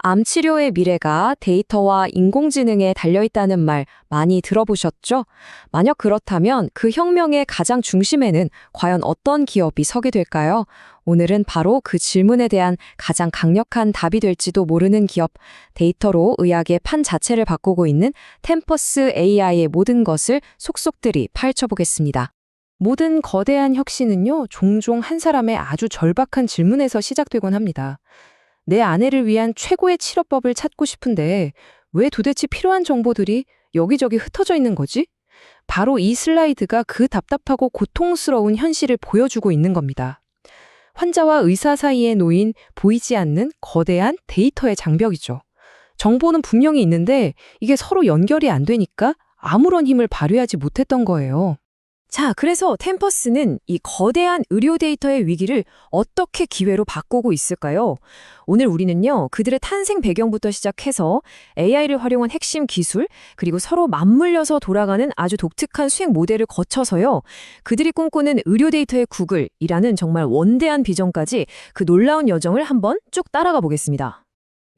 암 치료의 미래가 데이터와 인공지능에 달려있다는 말 많이 들어보셨죠? 만약 그렇다면 그 혁명의 가장 중심에는 과연 어떤 기업이 서게 될까요? 오늘은 바로 그 질문에 대한 가장 강력한 답이 될지도 모르는 기업, 데이터로 의학의 판 자체를 바꾸고 있는 템퍼스 AI의 모든 것을 속속들이 파헤쳐보겠습니다. 모든 거대한 혁신은요, 종종 한 사람의 아주 절박한 질문에서 시작되곤 합니다. 내 아내를 위한 최고의 치료법을 찾고 싶은데 왜 도대체 필요한 정보들이 여기저기 흩어져 있는 거지? 바로 이 슬라이드가 그 답답하고 고통스러운 현실을 보여주고 있는 겁니다. 환자와 의사 사이에 놓인 보이지 않는 거대한 데이터의 장벽이죠. 정보는 분명히 있는데 이게 서로 연결이 안 되니까 아무런 힘을 발휘하지 못했던 거예요. 자, 그래서 템퍼스는 이 거대한 의료 데이터의 위기를 어떻게 기회로 바꾸고 있을까요? 오늘 우리는요, 그들의 탄생 배경부터 시작해서 AI를 활용한 핵심 기술, 그리고 서로 맞물려서 돌아가는 아주 독특한 수행 모델을 거쳐서요, 그들이 꿈꾸는 의료 데이터의 구글이라는 정말 원대한 비전까지 그 놀라운 여정을 한번 쭉 따라가 보겠습니다.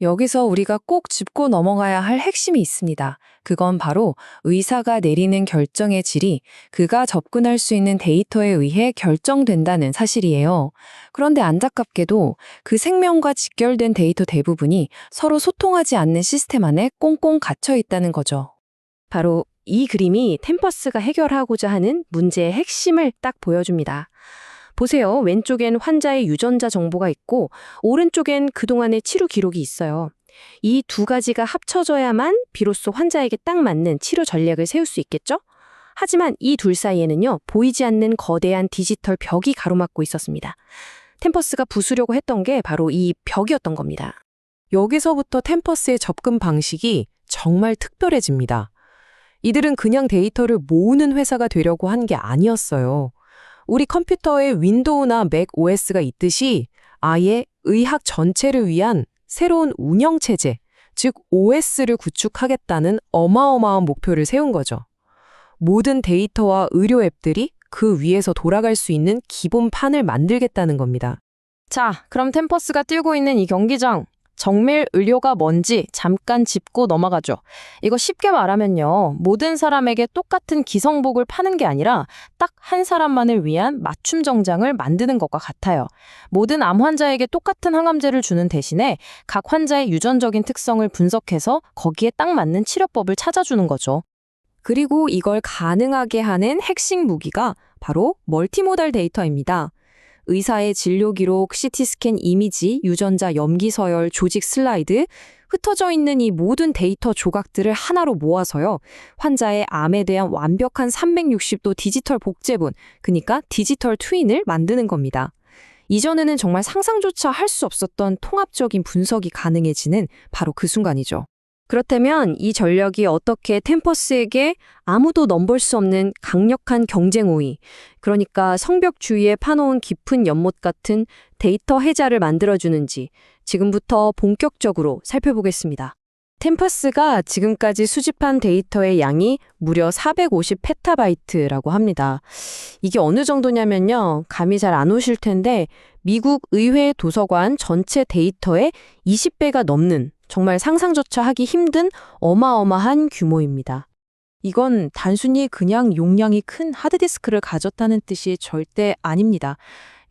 여기서 우리가 꼭 짚고 넘어가야 할 핵심이 있습니다. 그건 바로 의사가 내리는 결정의 질이 그가 접근할 수 있는 데이터에 의해 결정된다는 사실이에요. 그런데 안타깝게도 그 생명과 직결된 데이터 대부분이 서로 소통하지 않는 시스템 안에 꽁꽁 갇혀 있다는 거죠. 바로 이 그림이 템퍼스가 해결하고자 하는 문제의 핵심을 딱 보여줍니다. 보세요. 왼쪽엔 환자의 유전자 정보가 있고 오른쪽엔 그동안의 치료 기록이 있어요. 이 두 가지가 합쳐져야만 비로소 환자에게 딱 맞는 치료 전략을 세울 수 있겠죠? 하지만 이 둘 사이에는요, 보이지 않는 거대한 디지털 벽이 가로막고 있었습니다. 템퍼스가 부수려고 했던 게 바로 이 벽이었던 겁니다. 여기서부터 템퍼스의 접근 방식이 정말 특별해집니다. 이들은 그냥 데이터를 모으는 회사가 되려고 한 게 아니었어요. 우리 컴퓨터에 윈도우나 맥 OS가 있듯이 아예 의학 전체를 위한 새로운 운영체제, 즉 OS를 구축하겠다는 어마어마한 목표를 세운 거죠. 모든 데이터와 의료 앱들이 그 위에서 돌아갈 수 있는 기본 판을 만들겠다는 겁니다. 자, 그럼 템퍼스가 뛰고 있는 이 경기장, 정밀 의료가 뭔지 잠깐 짚고 넘어가죠. 이거 쉽게 말하면요, 모든 사람에게 똑같은 기성복을 파는 게 아니라 딱 한 사람만을 위한 맞춤 정장을 만드는 것과 같아요. 모든 암 환자에게 똑같은 항암제를 주는 대신에 각 환자의 유전적인 특성을 분석해서 거기에 딱 맞는 치료법을 찾아주는 거죠. 그리고 이걸 가능하게 하는 핵심 무기가 바로 멀티모달 데이터입니다. 의사의 진료 기록, CT 스캔 이미지, 유전자 염기 서열, 조직 슬라이드, 흩어져 있는 이 모든 데이터 조각들을 하나로 모아서요, 환자의 암에 대한 완벽한 360도 디지털 복제본, 그러니까 디지털 트윈을 만드는 겁니다. 이전에는 정말 상상조차 할 수 없었던 통합적인 분석이 가능해지는 바로 그 순간이죠. 그렇다면 이 전략이 어떻게 템퍼스에게 아무도 넘볼 수 없는 강력한 경쟁 우위, 그러니까 성벽주의에 파놓은 깊은 연못 같은 데이터 해자를 만들어주는지 지금부터 본격적으로 살펴보겠습니다. 템퍼스가 지금까지 수집한 데이터의 양이 무려 450 페타바이트라고 합니다. 이게 어느 정도냐면요, 감이 잘 안 오실 텐데 미국 의회 도서관 전체 데이터의 20배가 넘는 정말 상상조차 하기 힘든 어마어마한 규모입니다. 이건 단순히 그냥 용량이 큰 하드디스크를 가졌다는 뜻이 절대 아닙니다.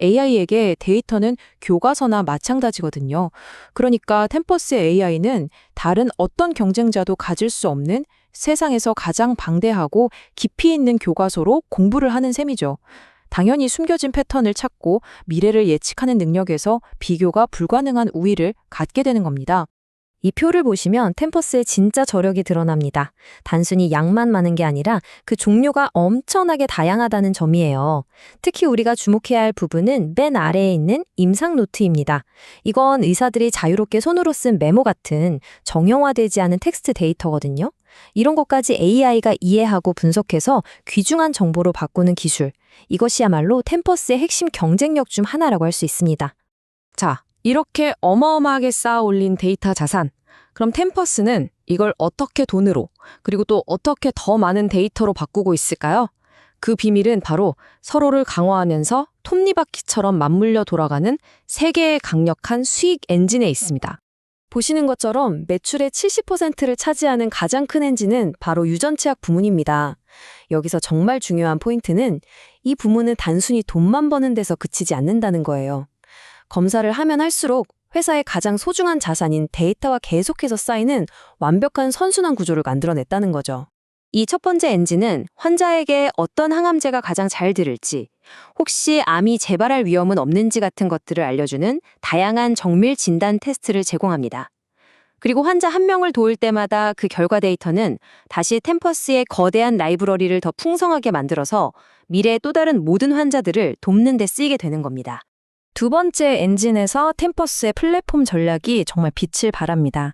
AI에게 데이터는 교과서나 마찬가지거든요. 그러니까 템퍼스 AI는 다른 어떤 경쟁자도 가질 수 없는 세상에서 가장 방대하고 깊이 있는 교과서로 공부를 하는 셈이죠. 당연히 숨겨진 패턴을 찾고 미래를 예측하는 능력에서 비교가 불가능한 우위를 갖게 되는 겁니다. 이 표를 보시면 템퍼스의 진짜 저력이 드러납니다. 단순히 양만 많은 게 아니라 그 종류가 엄청나게 다양하다는 점이에요. 특히 우리가 주목해야 할 부분은 맨 아래에 있는 임상 노트입니다. 이건 의사들이 자유롭게 손으로 쓴 메모 같은 정형화되지 않은 텍스트 데이터거든요. 이런 것까지 AI가 이해하고 분석해서 귀중한 정보로 바꾸는 기술. 이것이야말로 템퍼스의 핵심 경쟁력 중 하나라고 할 수 있습니다. 자, 이렇게 어마어마하게 쌓아 올린 데이터 자산. 그럼 템퍼스는 이걸 어떻게 돈으로, 그리고 또 어떻게 더 많은 데이터로 바꾸고 있을까요? 그 비밀은 바로 서로를 강화하면서 톱니바퀴처럼 맞물려 돌아가는 세 개의 강력한 수익 엔진에 있습니다. 보시는 것처럼 매출의 70%를 차지하는 가장 큰 엔진은 바로 유전체학 부문입니다. 여기서 정말 중요한 포인트는 이 부문은 단순히 돈만 버는 데서 그치지 않는다는 거예요. 검사를 하면 할수록 회사의 가장 소중한 자산인 데이터가 계속해서 쌓이는 완벽한 선순환 구조를 만들어냈다는 거죠. 이 첫 번째 엔진은 환자에게 어떤 항암제가 가장 잘 들을지, 혹시 암이 재발할 위험은 없는지 같은 것들을 알려주는 다양한 정밀 진단 테스트를 제공합니다. 그리고 환자 한 명을 도울 때마다 그 결과 데이터는 다시 템퍼스의 거대한 라이브러리를 더 풍성하게 만들어서 미래의 또 다른 모든 환자들을 돕는 데 쓰이게 되는 겁니다. 두 번째 엔진에서 템퍼스의 플랫폼 전략이 정말 빛을 발합니다.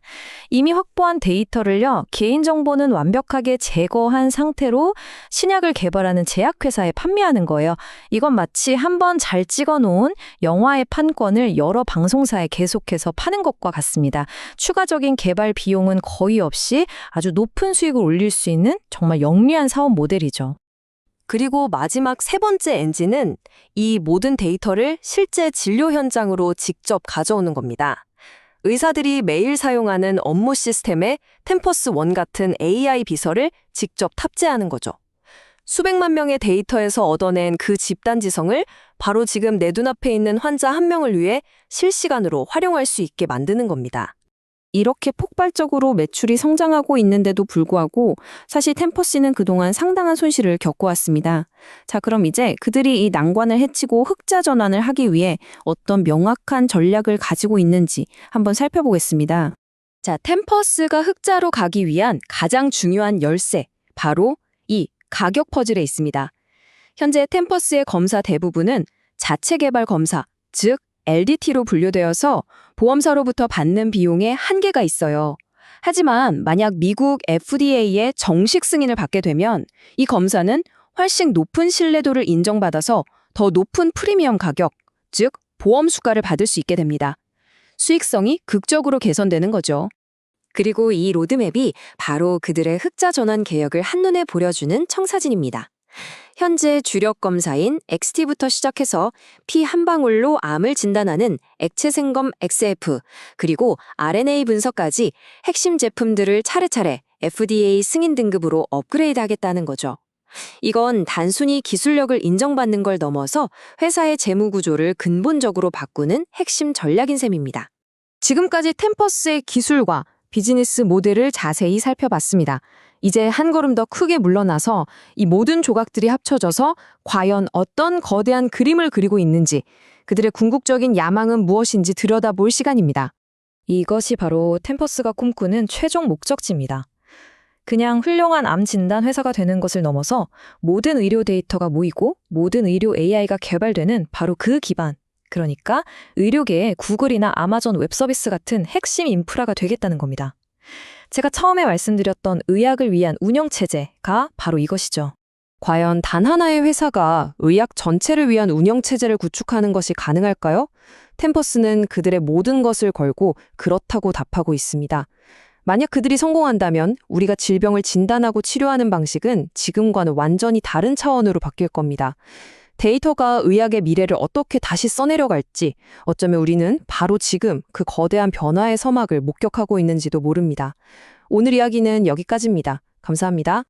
이미 확보한 데이터를요, 개인정보는 완벽하게 제거한 상태로 신약을 개발하는 제약회사에 판매하는 거예요. 이건 마치 한번 잘 찍어놓은 영화의 판권을 여러 방송사에 계속해서 파는 것과 같습니다. 추가적인 개발 비용은 거의 없이 아주 높은 수익을 올릴 수 있는 정말 영리한 사업 모델이죠. 그리고 마지막 세 번째 엔진은 이 모든 데이터를 실제 진료 현장으로 직접 가져오는 겁니다. 의사들이 매일 사용하는 업무 시스템에 템퍼스 원 같은 AI 비서를 직접 탑재하는 거죠. 수백만 명의 데이터에서 얻어낸 그 집단지성을 바로 지금 내 눈앞에 있는 환자 한 명을 위해 실시간으로 활용할 수 있게 만드는 겁니다. 이렇게 폭발적으로 매출이 성장하고 있는데도 불구하고 사실 템퍼스는 그동안 상당한 손실을 겪어왔습니다. 자, 그럼 이제 그들이 이 난관을 해치고 흑자 전환을 하기 위해 어떤 명확한 전략을 가지고 있는지 한번 살펴보겠습니다. 자, 템퍼스가 흑자로 가기 위한 가장 중요한 열쇠, 바로 이 가격 퍼즐에 있습니다. 현재 템퍼스의 검사 대부분은 자체 개발 검사, 즉 LDT로 분류되어서 보험사로부터 받는 비용에 한계가 있어요. 하지만 만약 미국 FDA의 정식 승인을 받게 되면 이 검사는 훨씬 높은 신뢰도를 인정받아서 더 높은 프리미엄 가격, 즉 보험 수가를 받을 수 있게 됩니다. 수익성이 극적으로 개선되는 거죠. 그리고 이 로드맵이 바로 그들의 흑자 전환 계획을 한눈에 보여주는 청사진입니다. 현재 주력 검사인 XT부터 시작해서 피 한 방울로 암을 진단하는 액체생검 XF, 그리고 RNA 분석까지 핵심 제품들을 차례차례 FDA 승인 등급으로 업그레이드하겠다는 거죠. 이건 단순히 기술력을 인정받는 걸 넘어서 회사의 재무 구조를 근본적으로 바꾸는 핵심 전략인 셈입니다. 지금까지 템퍼스의 기술과 비즈니스 모델을 자세히 살펴봤습니다. 이제 한 걸음 더 크게 물러나서 이 모든 조각들이 합쳐져서 과연 어떤 거대한 그림을 그리고 있는지, 그들의 궁극적인 야망은 무엇인지 들여다볼 시간입니다. 이것이 바로 템퍼스가 꿈꾸는 최종 목적지입니다. 그냥 훌륭한 암 진단 회사가 되는 것을 넘어서 모든 의료 데이터가 모이고 모든 의료 AI가 개발되는 바로 그 기반, 그러니까 의료계의 구글이나 아마존 웹서비스 같은 핵심 인프라가 되겠다는 겁니다. 제가 처음에 말씀드렸던 의학을 위한 운영체제가 바로 이것이죠. 과연 단 하나의 회사가 의학 전체를 위한 운영체제를 구축하는 것이 가능할까요? 템퍼스는 그들의 모든 것을 걸고 그렇다고 답하고 있습니다. 만약 그들이 성공한다면 우리가 질병을 진단하고 치료하는 방식은 지금과는 완전히 다른 차원으로 바뀔 겁니다. 데이터가 의학의 미래를 어떻게 다시 써내려갈지, 어쩌면 우리는 바로 지금 그 거대한 변화의 서막을 목격하고 있는지도 모릅니다. 오늘 이야기는 여기까지입니다. 감사합니다.